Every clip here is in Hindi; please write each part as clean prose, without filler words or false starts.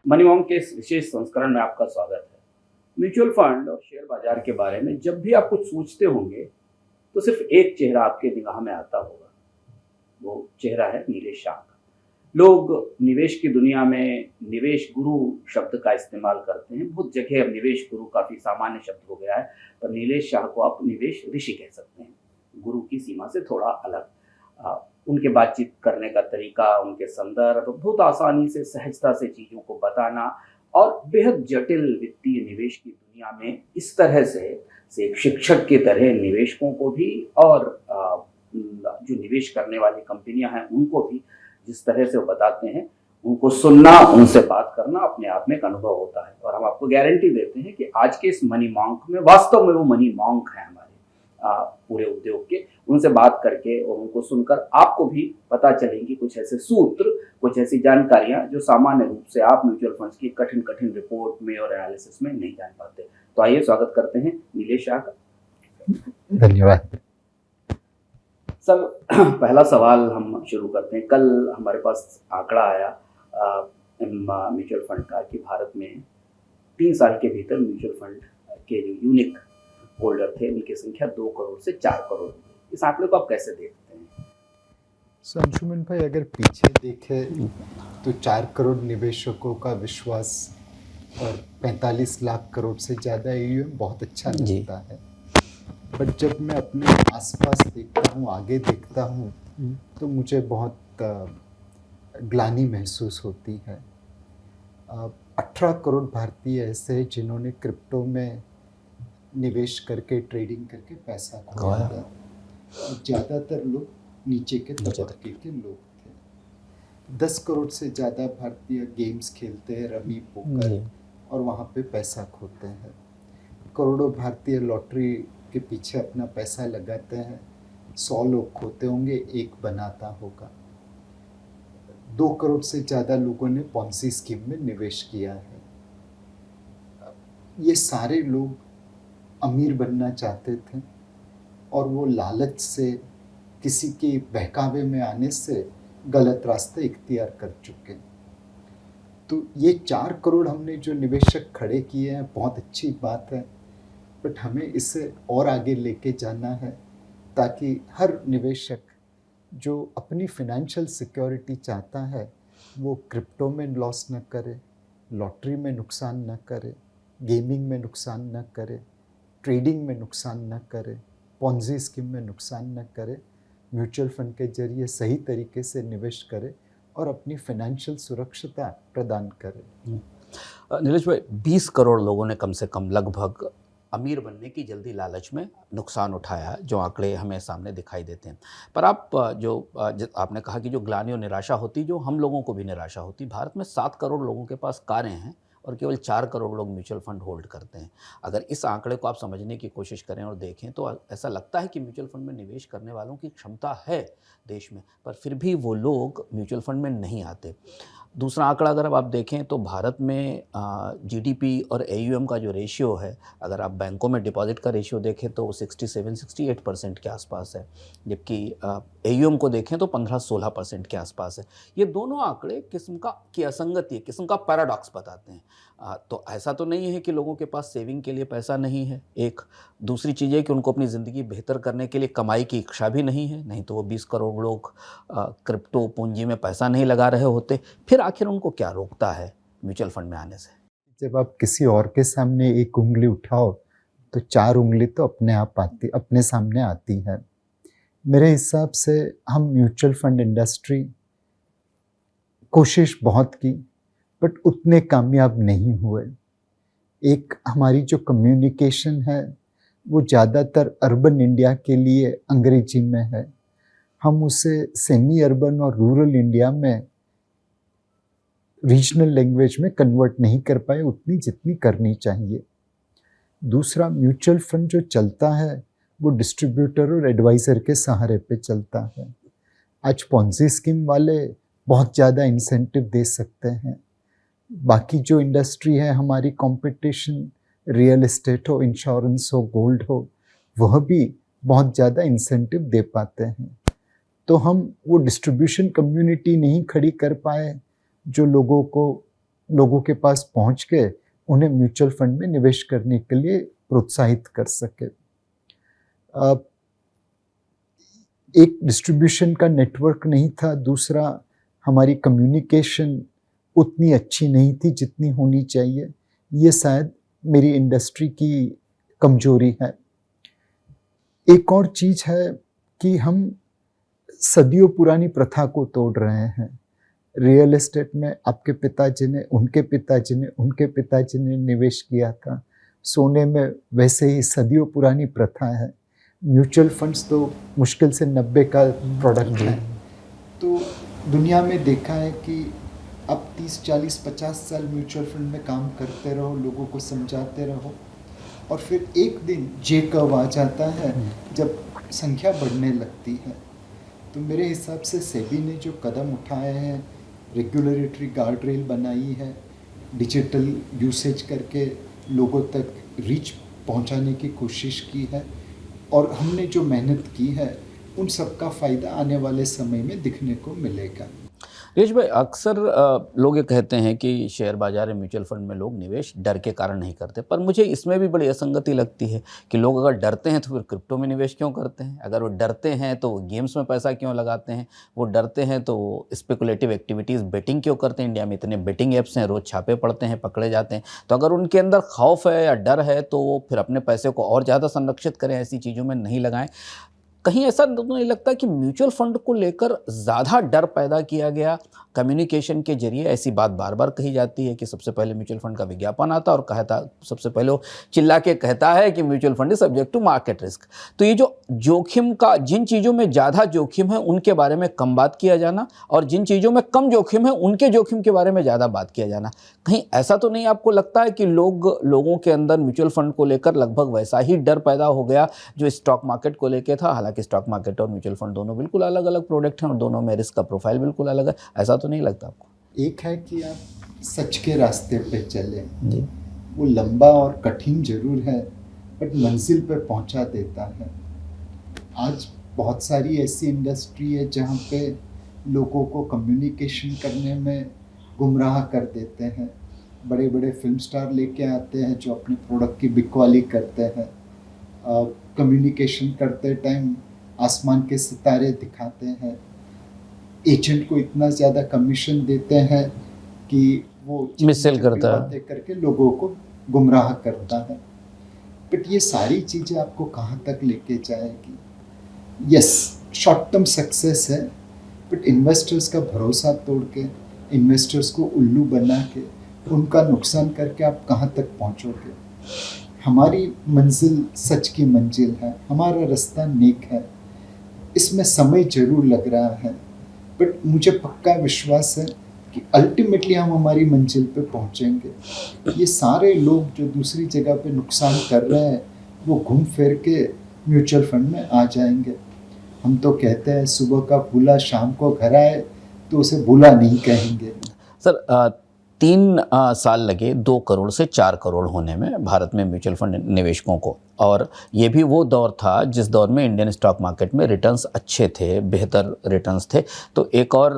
मनी मॉन्क के इस विशेष संस्करण में आपका स्वागत है। म्यूचुअल फंड और शेयर बाजार के बारे में जब भी आप कुछ सोचते होंगे तो सिर्फ एक चेहरा आपके निगाह में आता होगा। वो चेहरा है नीलेश शाह का। लोग निवेश की दुनिया में निवेश गुरु शब्द का इस्तेमाल करते हैं। बहुत जगह अब निवेश गुरु काफ़ी सामान्य शब्द हो गया है, पर नीलेश शाह को आप निवेश ऋषि कह सकते हैं। गुरु की सीमा से थोड़ा अलग। उनके बातचीत करने का तरीका, उनके संदर्भ, बहुत आसानी से सहजता से चीज़ों को बताना और बेहद जटिल वित्तीय निवेश की दुनिया में इस तरह से एक शिक्षक की तरह निवेशकों को भी और जो निवेश करने वाली कंपनियां हैं उनको भी जिस तरह से वो बताते हैं, उनको सुनना, उनसे बात करना अपने आप में एक अनुभव होता है। और हम आपको गारंटी देते हैं कि आज के इस मनी मॉन्क में वास्तव में वो मनी मॉन्क है हमारे पूरे उद्योग के। उनसे बात करके और उनको सुनकर आपको भी पता चलेंगी कुछ ऐसे सूत्र, कुछ ऐसी जानकारियां जो सामान्य रूप से आप म्यूचुअल फंड्स की कठिन कठिन रिपोर्ट में और एनालिसिस में नहीं जान पाते। तो आइए स्वागत करते हैं नीलेश शाह का। धन्यवाद सर। पहला सवाल हम शुरू करते हैं। कल हमारे पास आंकड़ा आया म्यूचुअल फंड का कि भारत में 3 साल के भीतर म्यूचुअल फंड के जो यूनिक होल्डर थे उनकी संख्या 2 करोड़ से 4 करोड़। इस आंकड़े को आप कैसे देखते हैं? अंशुमन भाई, अगर पीछे देखे तो 4 करोड़ निवेशकों का विश्वास और 45 लाख करोड़ से ज़्यादा AUM बहुत अच्छा लगता है। बट जब मैं अपने आसपास देखता हूँ, आगे देखता हूँ, तो मुझे बहुत ग्लानि महसूस होती है। 18 करोड़ भारतीय ऐसे हैं जिन्होंने क्रिप्टो में निवेश करके, ट्रेडिंग करके पैसा कमाया। ज़्यादातर लोग नीचे के तबके के लोग थे। 10 करोड़ से ज़्यादा भारतीय गेम्स खेलते हैं, रमी, पोकर, और वहाँ पे पैसा खोते हैं। करोड़ों भारतीय लॉटरी के पीछे अपना पैसा लगाते हैं। 100 लोग खोते होंगे, एक बनाता होगा। 2 करोड़ से ज़्यादा लोगों ने पॉन्सी स्कीम में निवेश किया है। ये सारे लोग अमीर बनना चाहते थे और वो लालच से, किसी के बहकावे में आने से गलत रास्ते इख्तियार कर चुके। तो ये 4 करोड़ हमने जो निवेशक खड़े किए हैं, बहुत अच्छी बात है, बट हमें इसे और आगे लेके जाना है ताकि हर निवेशक जो अपनी फाइनेंशियल सिक्योरिटी चाहता है वो क्रिप्टो में लॉस न करे, लॉटरी में नुकसान न करे, गेमिंग में नुकसान न करे, ट्रेडिंग में नुकसान न करे, पॉन्जी स्कीम में नुकसान न करे, म्यूचुअल फंड के जरिए सही तरीके से निवेश करे और अपनी फाइनेंशियल सुरक्षिता प्रदान करे। नीलेश भाई, 20 करोड़ लोगों ने कम से कम लगभग अमीर बनने की जल्दी लालच में नुकसान उठाया, जो आंकड़े हमें सामने दिखाई देते हैं। पर आप आपने कहा कि जो ग्लानि और निराशा होती, जो हम लोगों को भी निराशा होती। भारत में 7 करोड़ लोगों के पास कारें हैं और केवल 4 करोड़ लोग म्यूचुअल फंड होल्ड करते हैं। अगर इस आंकड़े को आप समझने की कोशिश करें और देखें तो ऐसा लगता है कि म्यूचुअल फंड में निवेश करने वालों की क्षमता है देश में, पर फिर भी वो लोग म्यूचुअल फंड में नहीं आते। दूसरा आंकड़ा अगर अब आप देखें तो भारत में GDP और AUM का जो रेशियो है, अगर आप बैंकों में डिपॉजिट का रेशियो देखें तो वो 67-68% के आसपास है, जबकि AUM को देखें तो 15-16% के आसपास है। ये दोनों आंकड़े किस्म की असंगति, किस्म का पैराडॉक्स बताते हैं। तो ऐसा तो नहीं है कि लोगों के पास सेविंग के लिए पैसा नहीं है, एक। दूसरी चीज़ है कि उनको अपनी ज़िंदगी बेहतर करने के लिए कमाई की इच्छा भी नहीं है, नहीं तो वो 20 करोड़ लोग क्रिप्टो पूंजी में पैसा नहीं लगा रहे होते। फिर आखिर उनको क्या रोकता है म्यूचुअल फंड में आने से? जब आप किसी और के सामने एक उंगली उठाओ तो 4 उंगली तो अपने सामने आती है। मेरे हिसाब से हम म्यूचुअल फंड इंडस्ट्री कोशिश बहुत की, बट उतने कामयाब नहीं हुए। एक हमारी जो कम्युनिकेशन है वो ज़्यादातर अर्बन इंडिया के लिए अंग्रेजी में है। हम उसे सेमी अर्बन और रूरल इंडिया में रीजनल लैंग्वेज में कन्वर्ट नहीं कर पाए उतनी जितनी करनी चाहिए। दूसरा, म्यूचुअल फंड जो चलता है वो डिस्ट्रीब्यूटर और एडवाइज़र के सहारे पे चलता है। आज पॉन्जी स्कीम वाले बहुत ज़्यादा इंसेंटिव दे सकते हैं। बाकी जो इंडस्ट्री है हमारी, कंपटीशन, रियल एस्टेट हो, इंश्योरेंस हो, गोल्ड हो, वह भी बहुत ज़्यादा इंसेंटिव दे पाते हैं। तो हम वो डिस्ट्रीब्यूशन कम्युनिटी नहीं खड़ी कर पाए जो लोगों को लोगों के पास पहुंच के उन्हें म्यूचुअल फंड में निवेश करने के लिए प्रोत्साहित कर सके। एक डिस्ट्रीब्यूशन का नेटवर्क नहीं था, दूसरा हमारी कम्युनिकेशन उतनी अच्छी नहीं थी जितनी होनी चाहिए। ये शायद मेरी इंडस्ट्री की कमजोरी है। एक और चीज़ है कि हम सदियों पुरानी प्रथा को तोड़ रहे हैं। रियल एस्टेट में आपके पिताजी ने, उनके पिताजी ने, उनके पिताजी ने निवेश किया था। सोने में वैसे ही सदियों पुरानी प्रथा है। म्यूचुअल फंड्स तो मुश्किल से 90 का प्रोडक्ट है। तो दुनिया में देखा है कि अब 30, 40, 50 साल म्यूचुअल फंड में काम करते रहो, लोगों को समझाते रहो, और फिर एक दिन जे कब आ जाता है जब संख्या बढ़ने लगती है। तो मेरे हिसाब से सेबी ने जो कदम उठाए हैं, रेगुलेटरी गार्ड रेल बनाई है, डिजिटल यूसेज करके लोगों तक रीच पहुंचाने की कोशिश की है, और हमने जो मेहनत की है उन सब का फ़ायदा आने वाले समय में दिखने को मिलेगा। यश भाई, अक्सर लोग ये कहते हैं कि शेयर बाजार या म्यूचुअल फंड में लोग निवेश डर के कारण नहीं करते, पर मुझे इसमें भी बड़ी असंगति लगती है कि लोग अगर डरते हैं तो फिर क्रिप्टो में निवेश क्यों करते हैं? अगर वो डरते हैं तो गेम्स में पैसा क्यों लगाते हैं? वो डरते हैं तो स्पेकुलेटिव एक्टिविटीज़, बेटिंग क्यों करते हैं? इंडिया में इतने बेटिंग ऐप्स हैं, रोज़ छापे पड़ते हैं, पकड़े जाते हैं। तो अगर उनके अंदर खौफ है या डर है तो वो फिर अपने पैसे को और ज़्यादा संरक्षित करें, ऐसी चीज़ों में नहीं लगाएं। कहीं ऐसा नहीं लगता कि म्यूचुअल फंड को लेकर ज़्यादा डर पैदा किया गया? कम्युनिकेशन के जरिए ऐसी बात बार बार कही जाती है कि सबसे पहले म्यूचुअल फंड का विज्ञापन आता और कहता, सबसे पहले वो चिल्ला के कहता है कि mutual fund is subject to market risk. तो ये जो जोखिम का, जिन चीज़ों में ज़्यादा जोखिम है उनके बारे में कम बात किया जाना, और जिन चीज़ों में कम जोखिम है उनके जोखिम के बारे में ज़्यादा बात किया जाना, कहीं ऐसा तो नहीं आपको लगता है कि लोगों के अंदर म्यूचुअल फंड को लेकर लगभग वैसा ही डर पैदा हो गया जो स्टॉक मार्केट को लेकर था? हालांकि स्टॉक मार्केट और म्यूचुअल फंड दोनों बिल्कुल अलग अलग प्रोडक्ट हैं और दोनों में रिस्क का प्रोफाइल बिल्कुल अलग है। ऐसा तो नहीं लगता आपको? एक है कि आप सच के रास्ते पे चलें जी। वो लंबा और कठिन जरूर है, बट मंजिल पे पहुंचा देता है। आज बहुत सारी ऐसी इंडस्ट्री है जहाँ पे लोगों को कम्युनिकेशन करने में गुमराह कर देते हैं। बड़े बड़े फिल्म स्टार लेके आते हैं जो अपने प्रोडक्ट की बिकवाली करते हैं। कम्युनिकेशन करते टाइम आसमान के सितारे दिखाते हैं। एजेंट को इतना ज़्यादा कमीशन देते हैं कि वो मिससेल करता है, बातें करके लोगों को गुमराह करता है। बट ये सारी चीज़ें आपको कहाँ तक लेके जाएगी? यस, शॉर्ट टर्म सक्सेस है, बट इन्वेस्टर्स का भरोसा तोड़ के, इन्वेस्टर्स को उल्लू बना के, उनका नुकसान करके आप कहाँ तक पहुँचोगे? हमारी मंजिल सच की मंजिल है, हमारा रास्ता नेक है। इसमें समय जरूर लग रहा है, बट मुझे पक्का विश्वास है कि अल्टीमेटली हम हमारी मंजिल पे पहुंचेंगे। ये सारे लोग जो दूसरी जगह पे नुकसान कर रहे हैं वो घूम फिर के म्यूचुअल फंड में आ जाएंगे। हम तो कहते हैं सुबह का भूला शाम को घर आए, तो उसे भूला नहीं कहेंगे। सर 3 साल लगे 2 करोड़ से 4 करोड़ होने में भारत में म्यूचुअल फंड निवेशकों को, और ये भी वो दौर था जिस दौर में इंडियन स्टॉक मार्केट में रिटर्न्स अच्छे थे, बेहतर रिटर्न्स थे। तो एक और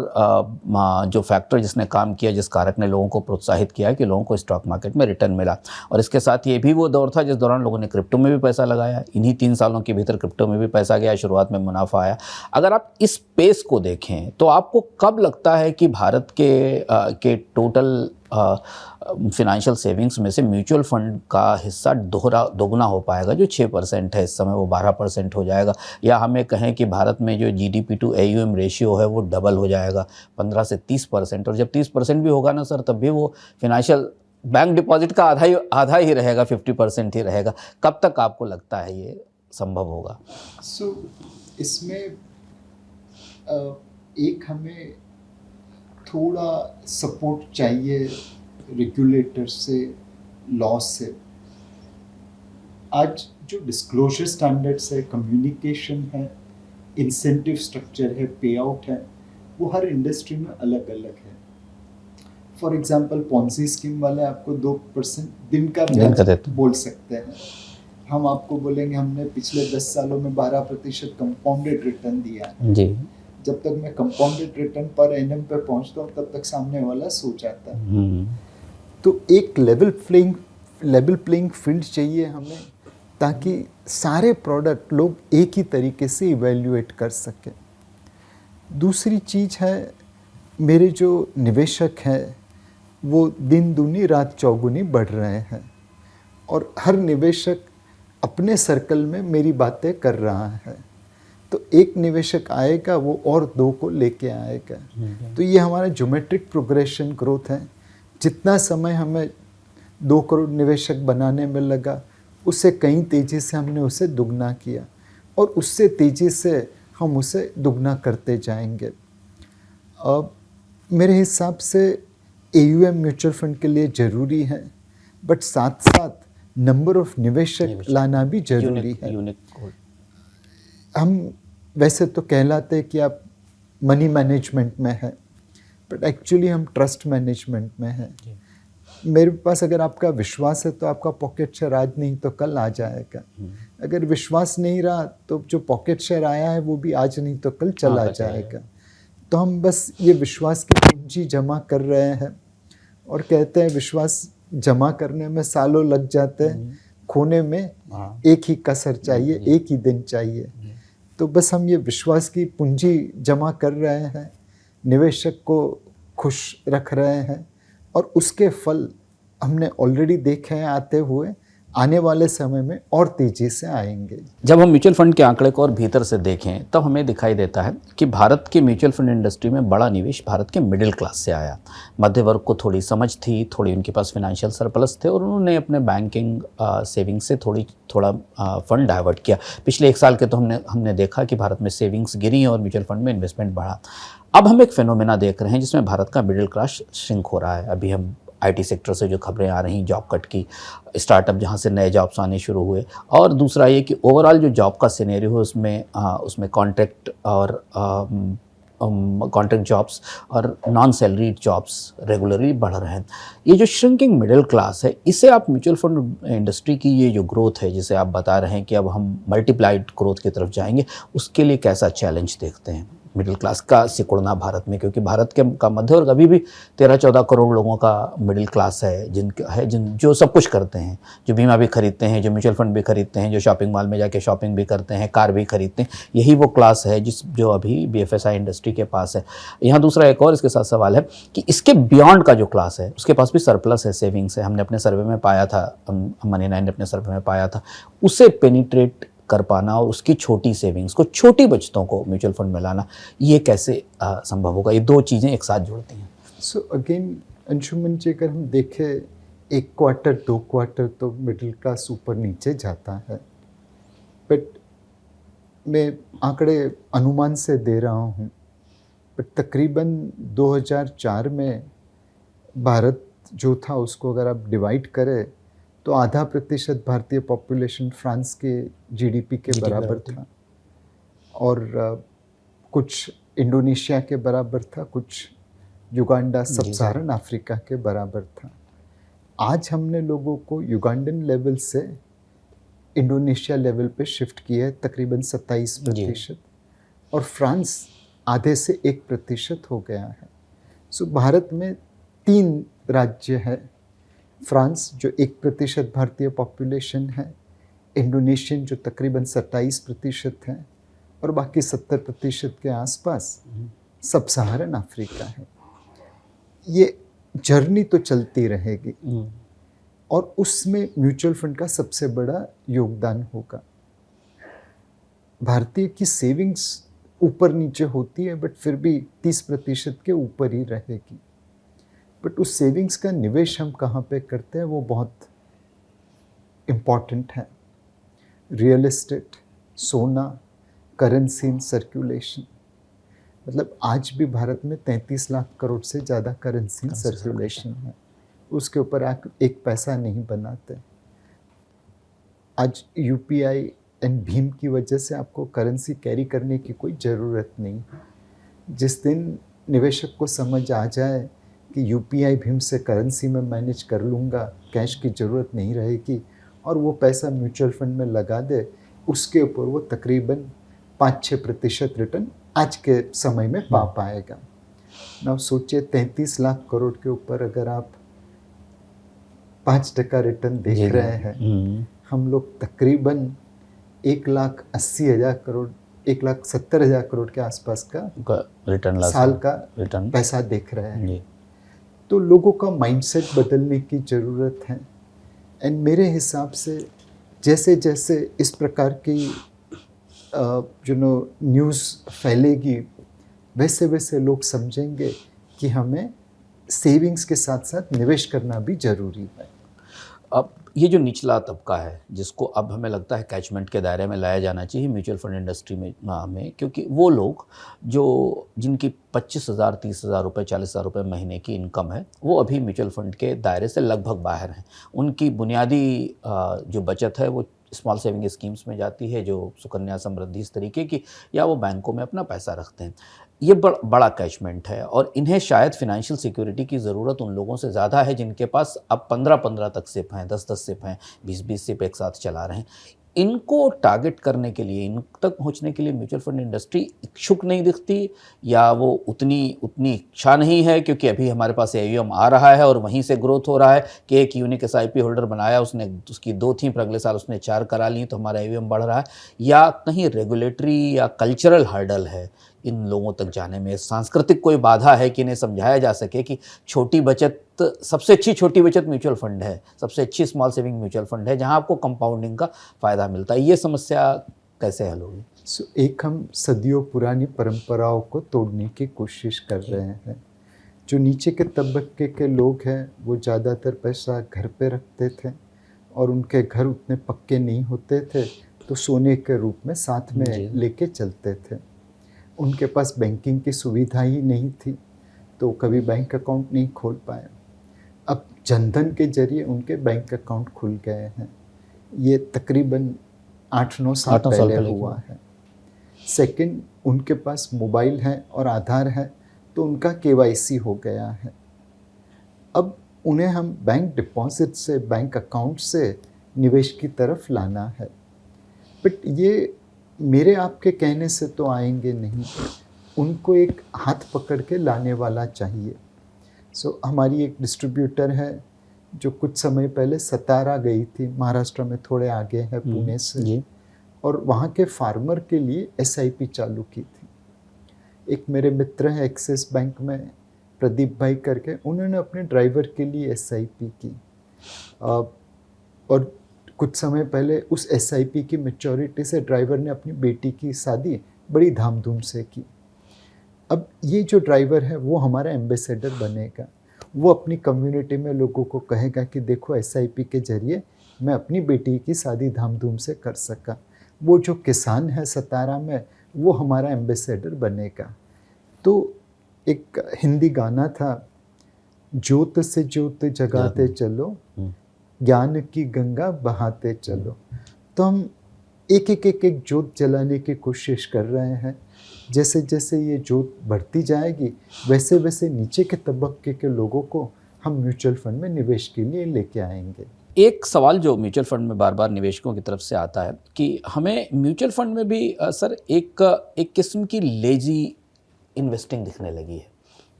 जो फैक्टर जिसने काम किया, जिस कारक ने लोगों को प्रोत्साहित किया कि लोगों को स्टॉक मार्केट में रिटर्न मिला, और इसके साथ ये भी वो दौर था जिस दौरान लोगों ने क्रिप्टो में भी पैसा लगाया। इन्हीं 3 सालों के भीतर क्रिप्टो में भी पैसा गया, शुरुआत में मुनाफा आया। अगर आप इस पेस को देखें तो आपको कब लगता है कि भारत के टोटल फिनेंशियल सेविंग्स में से म्यूचुअल फंड का हिस्सा दोगुना हो पाएगा? जो 6% है इस समय वो 12% हो जाएगा, या हमें कहें कि भारत में जो GDP टू AUM रेशियो है वो डबल हो जाएगा 15 से 30%। और जब 30% भी होगा ना सर, तब भी वो फिनेंशियल बैंक डिपॉजिट का आधा ही रहेगा, 50% ही रहेगा। कब तक आपको लगता है ये संभव होगा? इसमें एक हमें थोड़ा सपोर्ट चाहिए रेगुलेटर से, लॉ से। आज जो डिस्क्लोजर स्टैंडर्ड्स है, कम्युनिकेशन है, इंसेंटिव स्ट्रक्चर है, पे आउट है, वो हर इंडस्ट्री में अलग अलग है। फॉर एग्जांपल पॉन्जी स्कीम वाले आपको 2% दिन का ब्याज बोल सकते हैं। हम आपको बोलेंगे हमने पिछले 10 सालों में 12% कंपाउंडेड रिटर्न दिया जी। जब तक मैं कंपाउंडेड रिटर्न पर एनएम पे पहुंचता हूँ तब तक सामने वाला सो जाता है। तो एक लेवल प्लेइंग फील्ड चाहिए हमें, ताकि सारे प्रोडक्ट लोग एक ही तरीके से इवैल्यूएट कर सकें। दूसरी चीज़ है, मेरे जो निवेशक हैं वो दिन दूनी रात चौगुनी बढ़ रहे हैं, और हर निवेशक अपने सर्कल में मेरी बातें कर रहा है। तो एक निवेशक आएगा वो और दो को लेके आएगा। तो ये हमारा ज्योमेट्रिक प्रोग्रेशन ग्रोथ है। जितना समय हमें 2 करोड़ निवेशक बनाने में लगा, उससे कहीं तेज़ी से हमने उसे दुगना किया, और उससे तेज़ी से हम उसे दुगना करते जाएंगे। अब मेरे हिसाब से AUM म्यूचुअल फंड के लिए ज़रूरी है, बट साथ साथ नंबर ऑफ निवेशक लाना भी ज़रूरी है। हम वैसे तो कहलाते हैं कि आप मनी मैनेजमेंट में है, बट एक्चुअली हम ट्रस्ट मैनेजमेंट में हैं। मेरे पास अगर आपका विश्वास है तो आपका पॉकेट शेयर आज नहीं तो कल आ जाएगा। अगर विश्वास नहीं रहा तो जो पॉकेट शेयर आया है वो भी आज नहीं तो कल चला जाएगा। तो हम बस ये विश्वास की पूंजी जमा कर रहे हैं, और कहते हैं विश्वास जमा करने में सालों लग जाते हैं, खोने में एक ही कसर चाहिए, एक ही दिन चाहिए। तो बस हम ये विश्वास की पूंजी जमा कर रहे हैं, निवेशक को खुश रख रहे हैं, और उसके फल हमने ऑलरेडी देखे हैं आते हुए, आने वाले समय में और तेज़ी से आएंगे। जब हम म्यूचुअल फंड के आंकड़े को और भीतर से देखें तब हमें दिखाई देता है कि भारत के म्यूचुअल फंड इंडस्ट्री में बड़ा निवेश भारत के मिडिल क्लास से आया। मध्य वर्ग को थोड़ी समझ थी, थोड़ी उनके पास फाइनेंशियल सरप्लस थे, और उन्होंने अपने बैंकिंग सेविंग्स से थोड़ा फंड डाइवर्ट किया। पिछले 1 साल के तो हमने देखा कि भारत में सेविंग्स गिरी और म्यूचुअल फंड में इन्वेस्टमेंट बढ़ा। अब हम एक फेनोमेना देख रहे हैं जिसमें भारत का मिडिल क्लास श्रिंक हो रहा है। अभी हम IT सेक्टर से जो खबरें आ रही, जॉब कट की, स्टार्टअप जहाँ से नए जॉब्स आने शुरू हुए, और दूसरा ये कि ओवरऑल जो जॉब का सिनेरियो है उसमें कॉन्ट्रैक्ट जॉब्स और नॉन सैलरीड जॉब्स रेगुलरली बढ़ रहे हैं। ये जो श्रिंकिंग मिडिल क्लास है, इसे आप म्यूचुअल फंड इंडस्ट्री की ये जो ग्रोथ है जिसे आप बता रहे हैं कि अब हम मल्टीप्लाइड ग्रोथ की तरफ जाएंगे, उसके लिए कैसा चैलेंज देखते हैं मिडिल क्लास का सिकुड़ना भारत में? क्योंकि भारत का मध्य वर्ग अभी भी 13-14 करोड़ लोगों का मिडिल क्लास है, जो सब कुछ करते हैं, जो बीमा भी खरीदते हैं, जो म्यूचुअल फंड भी खरीदते हैं, जो शॉपिंग मॉल में जाके शॉपिंग भी करते हैं, कार भी खरीदते हैं। यही वो क्लास है जो अभी BFSI इंडस्ट्री के पास है। यहाँ दूसरा एक और इसके साथ सवाल है कि इसके बियॉन्ड का जो क्लास है उसके पास भी सरप्लस है, सेविंग्स है। हमने अपने सर्वे में पाया था, मनी9 ने अपने सर्वे में पाया था, उसे पेनिट्रेट कर पाना और उसकी छोटी सेविंग्स को, छोटी बचतों को म्यूचुअल फंड में लाना, ये कैसे संभव होगा? ये दो चीज़ें एक साथ जुड़ती हैं। सो अगेन अंशुमन जी, अगर हम देखें 1 क्वार्टर 2 क्वार्टर तो मिडिल क्लास ऊपर नीचे जाता है, बट मैं आंकड़े अनुमान से दे रहा हूँ, बट तकरीबन 2004 में भारत जो था उसको अगर आप डिवाइड करें तो 0.5% भारतीय पॉपुलेशन फ्रांस के GDP के बराबर था, और कुछ इंडोनेशिया के बराबर था, कुछ युगांडा सब सहारन अफ्रीका के बराबर था। आज हमने लोगों को युगांडन लेवल से इंडोनेशिया लेवल पे शिफ्ट किया है, तकरीबन 27%, और फ्रांस आधे से 1% हो गया है। सो भारत में 3 राज्य है, फ्रांस जो 1% भारतीय पॉपुलेशन है, इंडोनेशियन जो तकरीबन 27% है, और बाकी 70% के आसपास सब सहारन अफ्रीका है। ये जर्नी तो चलती रहेगी, और उसमें म्यूचुअल फंड का सबसे बड़ा योगदान होगा। भारतीय की सेविंग्स ऊपर नीचे होती है, बट फिर भी 30% के ऊपर ही रहेगी। बट उस सेविंग्स का निवेश हम कहाँ पे करते हैं वो बहुत इम्पॉर्टेंट है। रियल एस्टेट, सोना, करेंसी इन सर्कुलेशन, मतलब आज भी भारत में 33 लाख करोड़ से ज़्यादा करेंसी इन सर्कुलेशन है, उसके ऊपर आप एक पैसा नहीं बनाते। आज UPI एंड भीम की वजह से आपको करेंसी कैरी करने की कोई ज़रूरत नहीं है। जिस दिन निवेशक को समझ आ जाए कि UPI भीम से करेंसी में मैनेज कर लूँगा, कैश की ज़रूरत नहीं रहेगी, और वो पैसा म्यूचुअल फंड में लगा दे, उसके ऊपर वो तकरीबन 5-6% रिटर्न आज के समय में पा पाएगा। ना सोचिए 33 लाख करोड़ के ऊपर अगर आप 5% रिटर्न देख रहे हैं, हम लोग तकरीबन 1,80,000 करोड़ 1,70,000 करोड़ के आसपास का रिटर्न साल का रिटर्न पैसा देख रहे हैं। तो लोगों का माइंडसेट बदलने की ज़रूरत है। एंड मेरे हिसाब से जैसे जैसे इस प्रकार की न्यूज़ फैलेगी, वैसे वैसे लोग समझेंगे कि हमें सेविंग्स के साथ साथ निवेश करना भी ज़रूरी है। अब ये जो निचला तबका है, जिसको अब हमें लगता है कैचमेंट के दायरे में लाया जाना चाहिए म्यूचुअल फंड इंडस्ट्री में, क्योंकि वो लोग जिनकी 25,000, 30,000 रुपये, 40,000 रुपये महीने की इनकम है, वो अभी म्यूचुअल फंड के दायरे से लगभग बाहर हैं। उनकी बुनियादी जो बचत है वो स्मॉल सेविंग स्कीम्स में जाती है, जो सुकन्या समृद्धि इस तरीके की, या वो बैंकों में अपना पैसा रखते हैं। ये बड़ा कैचमेंट है और इन्हें शायद फिनेंशियल सिक्योरिटी की ज़रूरत उन लोगों से ज़्यादा है जिनके पास अब 15-15 तक सिप हैं, 10-10 सिप हैं, 20-20 सिप एक साथ चला रहे हैं। इनको टारगेट करने के लिए, इन तक पहुंचने के लिए म्यूचुअल फंड इंडस्ट्री इच्छुक नहीं दिखती, या वो उतनी इच्छा नहीं है, क्योंकि अभी हमारे पास AUM आ रहा है और वहीं से ग्रोथ हो रहा है कि एक यूनिक SIP होल्डर बनाया, उसने उसकी 2 थी, पर अगले साल उसने 4 करा ली, तो हमारा AUM बढ़ रहा है, या कहीं रेगुलेटरी या कल्चरल हर्डल है इन लोगों तक जाने में, सांस्कृतिक कोई बाधा है कि इन्हें समझाया जा सके कि छोटी बचत, सबसे अच्छी छोटी बचत म्यूचुअल फंड है, सबसे अच्छी स्मॉल सेविंग म्यूचुअल फंड है, जहां आपको कंपाउंडिंग का फ़ायदा मिलता है। ये समस्या कैसे हल होगी? एक हम सदियों पुरानी परंपराओं को तोड़ने की कोशिश कर रहे हैं। जो नीचे के तबके के लोग हैं वो ज़्यादातर पैसा घर पे रखते थे और उनके घर उतने पक्के नहीं होते थे, तो सोने के रूप में साथ में लेके चलते थे। उनके पास बैंकिंग की सुविधा ही नहीं थी, तो कभी बैंक अकाउंट नहीं खोल पाए। अब जनधन के जरिए उनके बैंक अकाउंट खुल गए हैं। ये तकरीबन 8-9 साल पहले हुआ है। सेकंड, उनके पास मोबाइल है और आधार है, तो उनका KYC हो गया है। अब उन्हें हम बैंक डिपॉजिट से, बैंक अकाउंट से निवेश की तरफ लाना है, बट ये मेरे आपके कहने से तो आएंगे नहीं, उनको एक हाथ पकड़ के लाने वाला चाहिए। हमारी एक डिस्ट्रीब्यूटर है जो कुछ समय पहले सतारा गई थी, महाराष्ट्र में थोड़े आगे है पुणे से, और वहाँ के फार्मर के लिए SIP चालू की थी। एक मेरे मित्र हैं एक्सिस बैंक में, प्रदीप भाई करके, उन्होंने अपने ड्राइवर के लिए SIP की, और कुछ समय पहले उस SIP की मैच्योरिटी से ड्राइवर ने अपनी बेटी की शादी बड़ी धामधूम से की। अब ये जो ड्राइवर है वो हमारा एम्बेसडर बनेगा, वो अपनी कम्युनिटी में लोगों को कहेगा कि देखो SIP के जरिए मैं अपनी बेटी की शादी धामधूम से कर सका। वो जो किसान है सतारा में, वो हमारा एम्बेसडर बनेगा। तो एक हिंदी गाना था, ज्योत से ज्योत जगाते चलो, ज्ञान की गंगा बहाते चलो। तो हम एक एक ज्योत जलाने की कोशिश कर रहे हैं। जैसे जैसे ये ज्योत बढ़ती जाएगी, वैसे वैसे नीचे के तबके के लोगों को हम म्यूचुअल फंड में निवेश के लिए लेके आएंगे। एक सवाल जो म्यूचुअल फंड में बार बार निवेशकों की तरफ से आता है कि हमें म्यूचुअल फंड में भी सर एक किस्म की लेजी इन्वेस्टिंग दिखने लगी है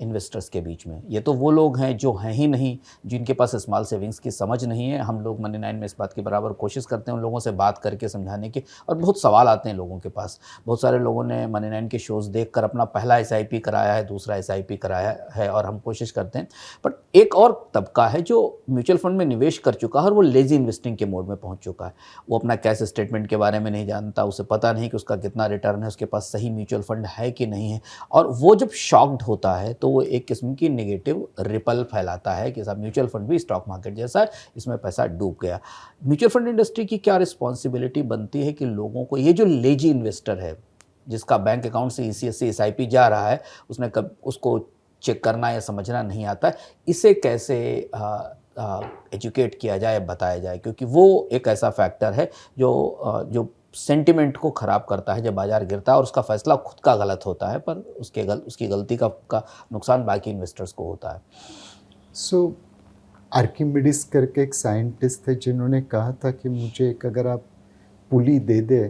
इन्वेस्टर्स के बीच में। ये तो वो लोग हैं जो हैं ही नहीं, जिनके पास स्मॉल सेविंग्स की समझ नहीं है। हम लोग मनी 9 में इस बात की बराबर कोशिश करते हैं उन लोगों से बात करके समझाने की, और बहुत सवाल आते हैं लोगों के पास। बहुत सारे लोगों ने मनी 9 के शोज़ देखकर अपना पहला SIP कराया है, दूसरा SIP कराया है, और हम कोशिश करते हैं। बट एक और तबका है जो म्यूचुअल फंड में निवेश कर चुका है और वो लेजी इन्वेस्टिंग के मोड में पहुँच चुका है। वो अपना कैश स्टेटमेंट के बारे में नहीं जानता, उसे पता नहीं कि उसका कितना रिटर्न है, उसके पास सही म्यूचुअल फंड है कि नहीं है, और वो जब शॉक्ड होता है तो वो एक किस्म की नेगेटिव रिपल फैलाता है कि साहब म्यूचुअल फंड भी स्टॉक मार्केट जैसा है, इसमें पैसा डूब गया। म्यूचुअल फंड इंडस्ट्री की क्या रिस्पॉन्सिबिलिटी बनती है कि लोगों को, ये जो लेजी इन्वेस्टर है जिसका बैंक अकाउंट से ECS से SIP जा रहा है, उसने कब उसको चेक करना या समझना नहीं आता, इसे कैसे एजुकेट किया जाए, बताया जाए, क्योंकि वो एक ऐसा फैक्टर है जो सेंटिमेंट को ख़राब करता है जब बाज़ार गिरता है, और उसका फ़ैसला खुद का गलत होता है, पर उसकी गलती का नुकसान बाकी इन्वेस्टर्स को होता है। आर्किमिडीज करके एक साइंटिस्ट थे जिन्होंने कहा था कि मुझे अगर आप पुली दे दे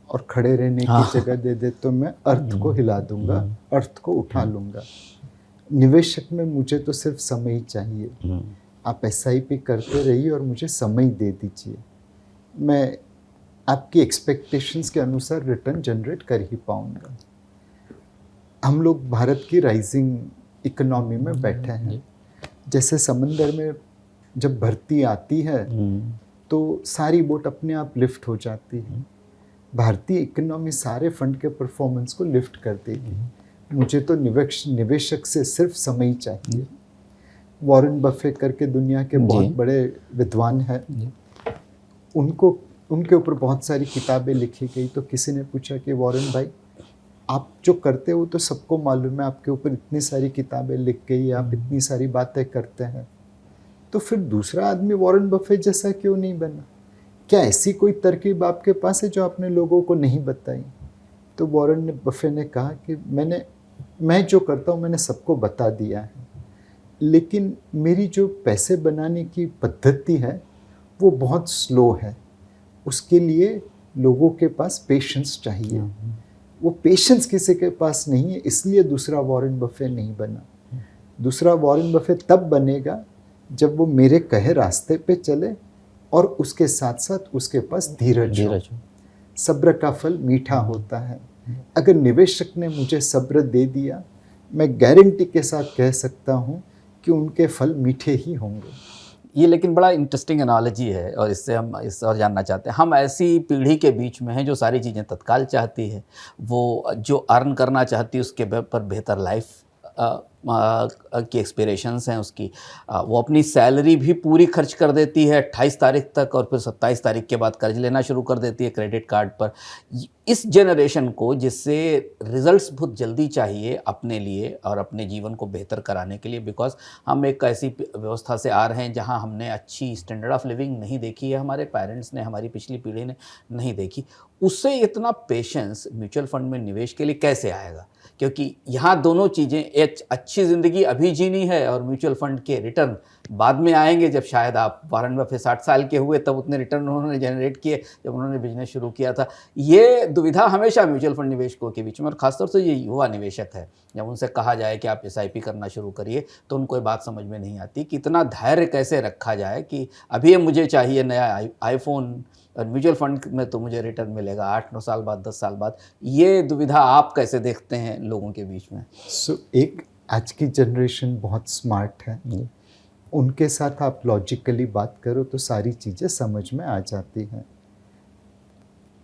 और खड़े रहने की जगह दे दे तो मैं अर्थ को हिला दूंगा, अर्थ को उठा लूँगा। निवेशक में मुझे तो सिर्फ समय ही चाहिए। आप SIP करते रहिए और मुझे समय दे दीजिए, मैं आपकी एक्सपेक्टेशंस के अनुसार रिटर्न जनरेट कर ही पाऊँगा। हम लोग भारत की राइजिंग इकोनॉमी में बैठे हैं। जैसे समंदर में जब भर्ती आती है तो सारी बोट अपने आप लिफ्ट हो जाती है। भारतीय इकोनॉमी सारे फंड के परफॉर्मेंस को लिफ्ट कर देगी। मुझे तो निवेशक से सिर्फ समय चाहिए। वॉरेन बफे करके दुनिया के बहुत बड़े विद्वान हैं, उनके ऊपर बहुत सारी किताबें लिखी गई। तो किसी ने पूछा कि वॉरेन भाई, आप जो करते हो तो सबको मालूम है, आपके ऊपर इतनी सारी किताबें लिख गई, आप इतनी सारी बातें करते हैं, तो फिर दूसरा आदमी वॉरेन बफे जैसा क्यों नहीं बना? क्या ऐसी कोई तरकीब आपके पास है जो आपने लोगों को नहीं बताई? तो वॉरेन बफे ने कहा कि मैं जो करता हूँ मैंने सबको बता दिया है, लेकिन मेरी जो पैसे बनाने की पद्धति है वो बहुत स्लो है। उसके लिए लोगों के पास पेशेंस चाहिए। वो पेशेंस किसी के पास नहीं है, इसलिए दूसरा वॉरेन बफे नहीं बना। दूसरा वॉरेन बफे तब बनेगा जब वो मेरे कहे रास्ते पे चले और उसके साथ साथ उसके पास धीरज हो। सब्र का फल मीठा होता है। अगर निवेशक ने मुझे सब्र दे दिया, मैं गारंटी के साथ कह सकता हूँ कि उनके फल मीठे ही होंगे। ये लेकिन बड़ा इंटरेस्टिंग एनालॉजी है, और इससे हम इस और जानना चाहते हैं। हम ऐसी पीढ़ी के बीच में हैं जो सारी चीज़ें तत्काल चाहती है, वो जो अर्न करना चाहती है उसके पर बेहतर लाइफ की एक्सपेक्टेशंस हैं उसकी। वो अपनी सैलरी भी पूरी खर्च कर देती है 28 तारीख तक, और फिर 27 तारीख के बाद कर्ज लेना शुरू कर देती है क्रेडिट कार्ड पर। इस जनरेशन को, जिससे रिजल्ट्स बहुत जल्दी चाहिए अपने लिए और अपने जीवन को बेहतर कराने के लिए, बिकॉज हम एक ऐसी व्यवस्था से आ रहे हैं जहां हमने अच्छी स्टैंडर्ड ऑफ लिविंग नहीं देखी है, हमारे पेरेंट्स ने, हमारी पिछली पीढ़ी ने नहीं देखी, उससे इतना पेशेंस म्यूचुअल फंड में निवेश के लिए कैसे आएगा? क्योंकि यहाँ दोनों चीज़ें, एक अच्छी ज़िंदगी अभी जीनी है और म्यूचुअल फंड के रिटर्न बाद में आएंगे। जब शायद आप वॉरेन बफे 60 साल के हुए तब उतने रिटर्न उन्होंने जनरेट किए जब उन्होंने बिजनेस शुरू किया था। ये दुविधा हमेशा म्यूचुअल फंड निवेशकों के बीच में, और खासतौर से ये युवा निवेशक है, जब उनसे कहा जाए कि आप SIP करना शुरू करिए तो उनको ये बात समझ में नहीं आती कि इतना धैर्य कैसे रखा जाए कि अभी मुझे चाहिए नया आईफोन और म्यूचुअल फंड में तो मुझे रिटर्न मिलेगा 8-9 साल बाद, 10 साल बाद। ये दुविधा आप कैसे देखते हैं लोगों के बीच में? एक आज की जनरेशन बहुत स्मार्ट है, उनके साथ आप लॉजिकली बात करो तो सारी चीज़ें समझ में आ जाती हैं।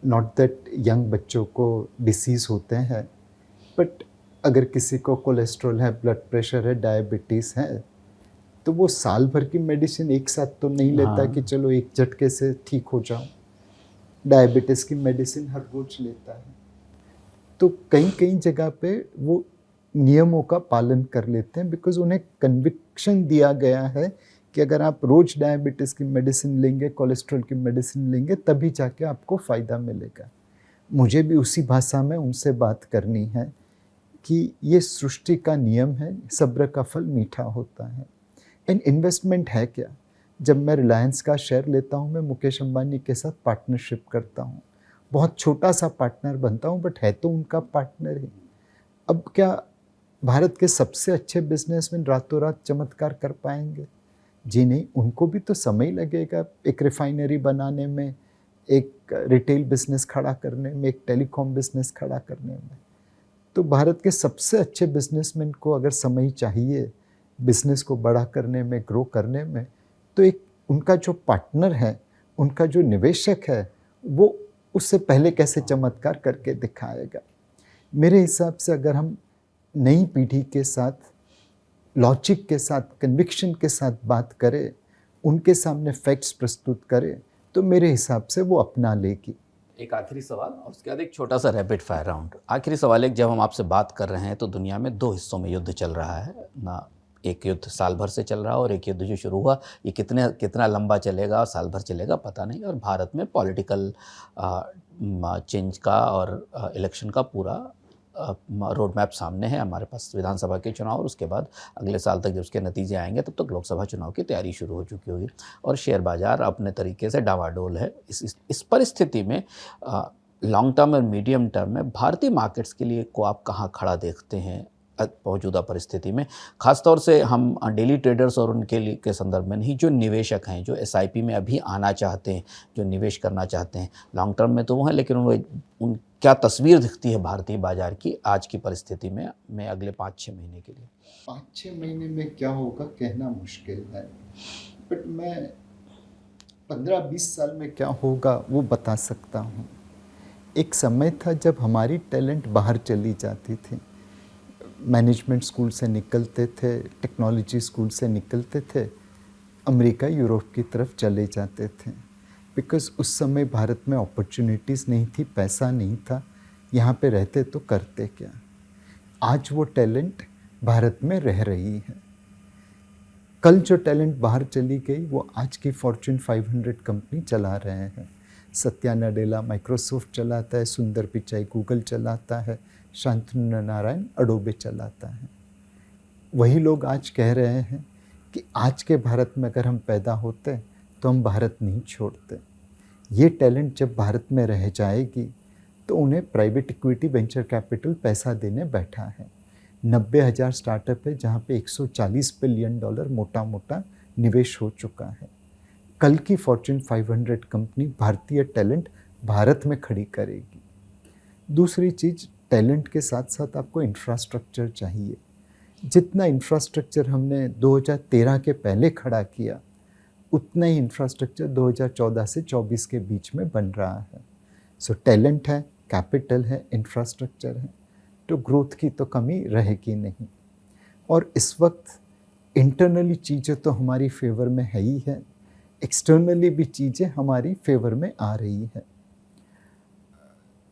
नॉट दैट यंग बच्चों को डिसीज़ होते हैं, बट अगर किसी को कोलेस्ट्रॉल है, ब्लड प्रेशर है, डायबिटीज़ है, तो वो साल भर की मेडिसिन एक साथ तो नहीं लेता कि चलो एक झटके से ठीक हो जाऊं। डायबिटीज़ की मेडिसिन हर रोज लेता है। तो कई कई जगह पे वो नियमों का पालन कर लेते हैं, बिकॉज उन्हें कन्विक्शन दिया गया है कि अगर आप रोज डायबिटीज़ की मेडिसिन लेंगे, कोलेस्ट्रॉल की मेडिसिन लेंगे, तभी जाके आपको फ़ायदा मिलेगा। मुझे भी उसी भाषा में उनसे बात करनी है कि ये सृष्टि का नियम है, सब्र का फल मीठा होता है। एंड इन्वेस्टमेंट है क्या? जब मैं रिलायंस का शेयर लेता हूँ, मैं मुकेश अंबानी के साथ पार्टनरशिप करता हूँ। बहुत छोटा सा पार्टनर बनता हूँ, बट है तो उनका पार्टनर ही। अब क्या भारत के सबसे अच्छे बिजनेसमैन रातों रात चमत्कार कर पाएंगे? जी नहीं, उनको भी तो समय लगेगा एक रिफाइनरी बनाने में, एक रिटेल बिजनेस खड़ा करने में, एक टेलीकॉम बिजनेस खड़ा करने में। तो भारत के सबसे अच्छे बिजनेसमैन को अगर समय चाहिए बिजनेस को बड़ा करने में, ग्रो करने में, तो एक उनका जो पार्टनर है, उनका जो निवेशक है, वो उससे पहले कैसे चमत्कार करके दिखाएगा। मेरे हिसाब से अगर हम नई पीढ़ी के साथ, लॉजिक के साथ, कन्विक्शन के साथ बात करें, उनके सामने फैक्ट्स प्रस्तुत करें, तो मेरे हिसाब से वो अपना लेगी। एक आखिरी सवाल और उसके बाद एक छोटा सा रैपिड फायर राउंड। आखिरी सवाल एक, जब हम आपसे बात कर रहे हैं तो दुनिया में 2 हिस्सों में युद्ध चल रहा है ना। एक युद्ध साल भर से चल रहा है और एक युद्ध जो शुरू हुआ ये कितना लंबा चलेगा और साल भर चलेगा पता नहीं। और भारत में पॉलिटिकल चेंज का और इलेक्शन का पूरा रोड मैप सामने है। हमारे पास विधानसभा के चुनाव और उसके बाद अगले साल तक जब उसके नतीजे आएंगे तब तक लोकसभा चुनाव की तैयारी शुरू हो चुकी होगी और शेयर बाज़ार अपने तरीके से डावाडोल है। इस परिस्थिति में लॉन्ग टर्म और मीडियम टर्म में भारतीय मार्केट्स के लिए को आप कहाँ खड़ा देखते हैं? मौजूदा परिस्थिति में, ख़ासतौर से हम डेली ट्रेडर्स और उनके लिए के संदर्भ में नहीं, जो निवेशक हैं, जो एसआईपी में अभी आना चाहते हैं, जो निवेश करना चाहते हैं, लॉन्ग टर्म में तो वो हैं, लेकिन उन क्या तस्वीर दिखती है भारतीय बाज़ार की आज की परिस्थिति में अगले 5-6 महीने के लिए? 5-6 महीने में क्या होगा कहना मुश्किल है, बट मैं 15-20 साल में क्या होगा वो बता सकता हूँ। एक समय था जब हमारी टैलेंट बाहर चली जाती थी, मैनेजमेंट स्कूल से निकलते थे, टेक्नोलॉजी स्कूल से निकलते थे, अमेरिका यूरोप की तरफ चले जाते थे, बिकॉज़ उस समय भारत में अपॉर्चुनिटीज़ नहीं थी, पैसा नहीं था, यहाँ पे रहते तो करते क्या। आज वो टैलेंट भारत में रह रही है। कल जो टैलेंट बाहर चली गई वो आज की फॉर्च्यून 500 कंपनी चला रहे हैं। सत्या नडेला माइक्रोसॉफ्ट चलाता है, सुंदर पिचाई गूगल चलाता है, शांतनु नारायण अडोबे चलाता है। वही लोग आज कह रहे हैं कि आज के भारत में अगर हम पैदा होते तो हम भारत नहीं छोड़ते। ये टैलेंट जब भारत में रह जाएगी तो उन्हें प्राइवेट इक्विटी वेंचर कैपिटल पैसा देने बैठा है। 90,000 स्टार्टअप है जहाँ पे $140 बिलियन मोटा मोटा निवेश हो चुका है। कल की फॉर्च्यून 500 कंपनी भारतीय टैलेंट भारत में खड़ी करेगी। दूसरी चीज़, टैलेंट के साथ साथ आपको इंफ्रास्ट्रक्चर चाहिए। जितना इंफ्रास्ट्रक्चर हमने 2013 के पहले खड़ा किया, उतना ही इंफ्रास्ट्रक्चर 2014 से 24 के बीच में बन रहा है। सो टैलेंट है, कैपिटल है, इंफ्रास्ट्रक्चर है, तो ग्रोथ की तो कमी रहेगी नहीं। और इस वक्त इंटरनली चीज़ें तो हमारी फेवर में है ही है, एक्सटर्नली भी चीज़ें हमारी फेवर में आ रही है।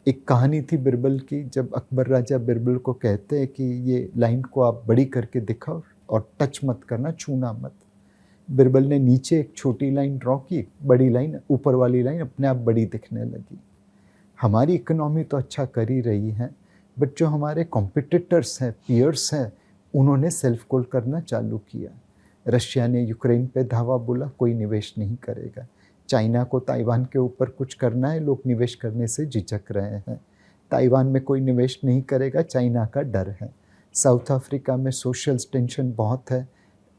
एक कहानी थी बिरबल की, जब अकबर राजा बिरबल को कहते हैं कि ये लाइन को आप बड़ी करके दिखाओ और टच मत करना, छूना मत। बिरबल ने नीचे एक छोटी लाइन ड्रॉ की, बड़ी लाइन, ऊपर वाली लाइन अपने आप बड़ी दिखने लगी। हमारी इकोनॉमी तो अच्छा कर ही रही है, बट जो हमारे कॉम्पिटिटर्स हैं, पीयर्स हैं, उन्होंने सेल्फ गोल करना चालू किया। रशिया ने यूक्रेन पे धावा बोला, कोई निवेश नहीं करेगा। चाइना को ताइवान के ऊपर कुछ करना है, लोग निवेश करने से झिझक रहे हैं। ताइवान में कोई निवेश नहीं करेगा, चाइना का डर है। साउथ अफ्रीका में सोशल टेंशन बहुत है,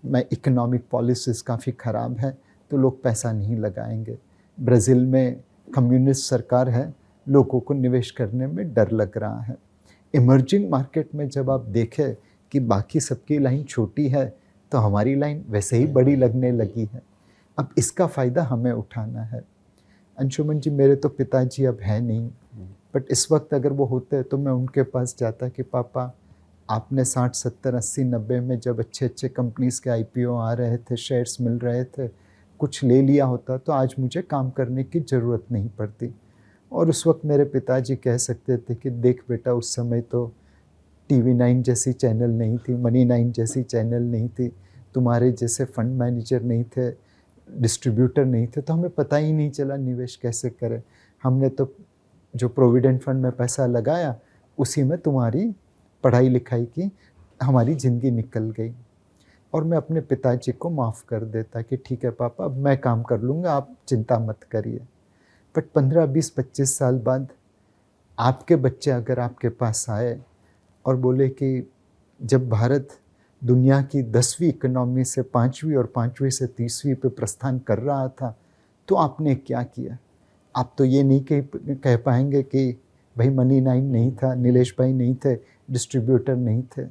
इकोनॉमिक पॉलिसीज़ काफ़ी ख़राब है, तो लोग पैसा नहीं लगाएंगे। ब्राज़ील में कम्युनिस्ट सरकार है, लोगों को निवेश करने में डर लग रहा है। इमर्जिंग मार्केट में जब आप देखें कि बाकी सबकी लाइन छोटी है तो हमारी लाइन वैसे ही बड़ी लगने लगी है। अब इसका फ़ायदा हमें उठाना है। अंशुमन जी, मेरे तो पिताजी अब हैं नहीं, बट इस वक्त अगर वो होते तो मैं उनके पास जाता कि पापा, आपने 60, 70, 80, 90 में जब अच्छे अच्छे कंपनीज़ के IPO आ रहे थे, शेयर्स मिल रहे थे, कुछ ले लिया होता तो आज मुझे काम करने की ज़रूरत नहीं पड़ती। और उस वक्त मेरे पिताजी कह सकते थे कि देख बेटा, उस समय तो TV9 जैसी चैनल नहीं थी, मनी 9 जैसी चैनल नहीं थी, तुम्हारे जैसे फंड मैनेजर नहीं थे, डिस्ट्रीब्यूटर नहीं थे, तो हमें पता ही नहीं चला निवेश कैसे करें। हमने तो जो प्रोविडेंट फंड में पैसा लगाया, उसी में तुम्हारी पढ़ाई लिखाई की हमारी ज़िंदगी निकल गई। और मैं अपने पिताजी को माफ़ कर देता कि ठीक है पापा, अब मैं काम कर लूँगा, आप चिंता मत करिए। बट 15, 20, 25 साल बाद आपके बच्चे अगर आपके पास आए और बोले कि जब भारत दुनिया की 10वीं इकोनॉमी से 5वीं और 5वीं से 30वीं पे प्रस्थान कर रहा था, तो आपने क्या किया? आप तो ये नहीं कह पाएंगे कि भाई मनी 9 नहीं था, नीलेश भाई नहीं थे, डिस्ट्रीब्यूटर नहीं थे।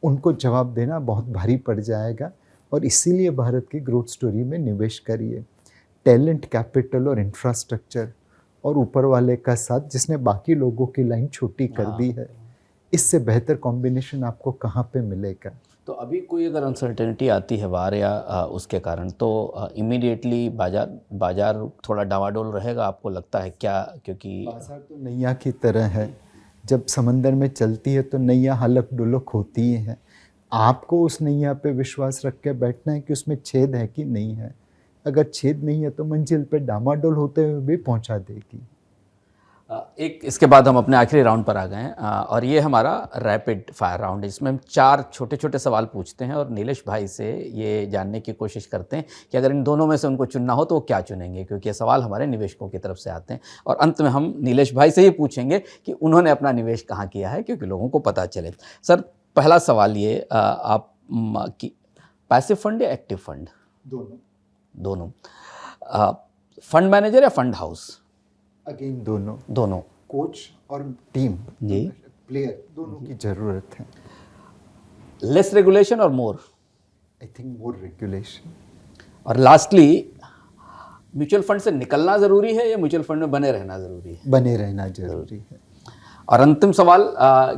उनको जवाब देना बहुत भारी पड़ जाएगा। और इसीलिए भारत की ग्रोथ स्टोरी में निवेश करिए। टैलेंट, कैपिटल और इंफ्रास्ट्रक्चर और ऊपर वाले का साथ जिसने बाकी लोगों की लाइन छोटी कर दी है, इससे बेहतर कॉम्बिनेशन आपको कहाँ पे मिलेगा? तो अभी कोई अगर अनसर्टेनिटी आती है वार या उसके कारण, तो इमीडिएटली बाजार थोड़ा डावाडोल रहेगा, आपको लगता है क्या? क्योंकि बाजार तो नैया की तरह है, जब समंदर में चलती है तो नैया हलक डुलक होती ही है। आपको उस नैया पे विश्वास रख के बैठना है कि उसमें छेद है कि नहीं है। अगर छेद नहीं है तो मंजिल पे डामाडोल होते हुए भी पहुंचा देगी। एक इसके बाद हम अपने आखिरी राउंड पर आ गए हैं, और ये हमारा रैपिड फायर राउंड है। इसमें हम 4 छोटे छोटे सवाल पूछते हैं और नीलेश भाई से ये जानने की कोशिश करते हैं कि अगर इन दोनों में से उनको चुनना हो तो वो क्या चुनेंगे, क्योंकि ये सवाल हमारे निवेशकों की तरफ से आते हैं। और अंत में हम नीलेश भाई से ये पूछेंगे कि उन्होंने अपना निवेश कहाँ किया है, क्योंकि लोगों को पता चले। सर, पहला सवाल ये आप कि पैसिव फंड या एक्टिव फंड? दोनों। दोनों। फंड मैनेजर या फंड हाउस? अगेन दोनों। दोनों। कोच और टीम जी। प्लेयर दोनों की ज़रूरत है। लेस रेगुलेशन और more? I think more regulation. और लास्टली, म्यूचुअल फंड से निकलना ज़रूरी है या म्यूचुअल फंड में बने रहना ज़रूरी है? बने रहना जरूरी है। और अंतिम सवाल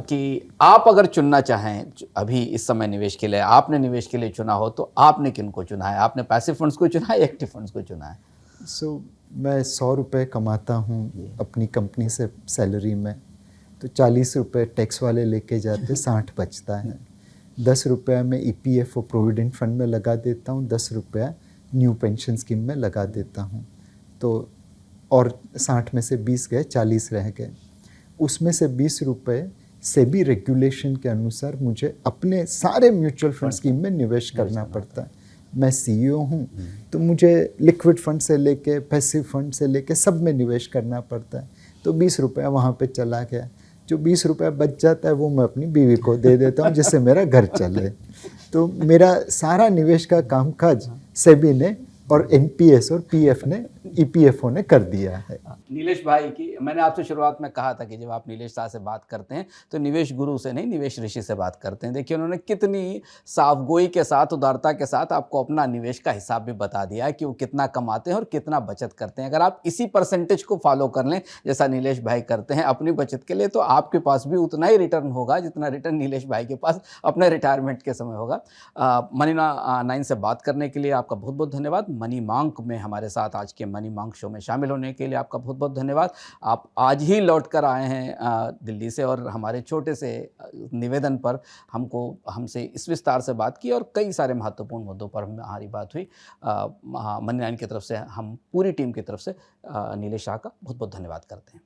कि आप अगर चुनना चाहें अभी इस समय निवेश के लिए, आपने निवेश के लिए चुना हो तो आपने किन को चुना है? आपने पैसिव फंड्स को चुना है या एक्टिव फंड्स को चुना है? मैं 100 रुपये कमाता हूँ अपनी कंपनी से सैलरी में, तो 40 रुपये टैक्स वाले लेके जाते 60 बचता है। 10 रुपया मैं EPF और प्रोविडेंट फंड में लगा देता हूँ, 10 रुपया न्यू पेंशन स्कीम में लगा देता हूँ, तो और 60 में से 20 गए, 40 रह गए। उसमें से 20 रुपये सेबी रेगुलेशन के अनुसार मुझे अपने सारे म्यूचुअल फंड स्कीम में निवेश करना पड़ता है। मैं CEO हूँ, तो मुझे लिक्विड फंड से लेके पैसिव फंड से लेके सब में निवेश करना पड़ता है। तो 20 रुपया वहाँ पे चला गया। जो 20 रुपया बच जाता है वो मैं अपनी बीवी को दे देता हूँ, जिससे मेरा घर चले। तो मेरा सारा निवेश का कामकाज सेबी ने और NPS और PF ने EPFO ने कर दिया है। नीलेश भाई की मैंने आपसे शुरुआत में कहा था कि जब आप नीलेश शाह से बात करते हैं तो निवेश गुरु से नहीं, निवेश ऋषि से बात करते हैं। देखिए उन्होंने कितनी साफगोई के साथ, उदारता के साथ आपको अपना निवेश का हिसाब भी बता दिया है कि वो कितना कमाते हैं और कितना बचत करते हैं। अगर आप इसी परसेंटेज को फॉलो कर लें जैसा नीलेश भाई करते हैं अपनी बचत के लिए, तो आपके पास भी उतना ही रिटर्न होगा जितना रिटर्न नीलेश भाई के पास अपने रिटायरमेंट के समय होगा। मनी 9 से बात करने के लिए आपका बहुत बहुत धन्यवाद। मनी मांक में हमारे साथ आज के मनी मांक शो में शामिल होने के लिए आपका बहुत बहुत धन्यवाद। आप आज ही लौट कर आए हैं दिल्ली से और हमारे छोटे से निवेदन पर हमसे इस विस्तार से बात की और कई सारे महत्वपूर्ण मुद्दों पर हमारी बात हुई। मनी 9 की तरफ से हम पूरी टीम की तरफ से नीलेश शाह का बहुत बहुत धन्यवाद करते हैं।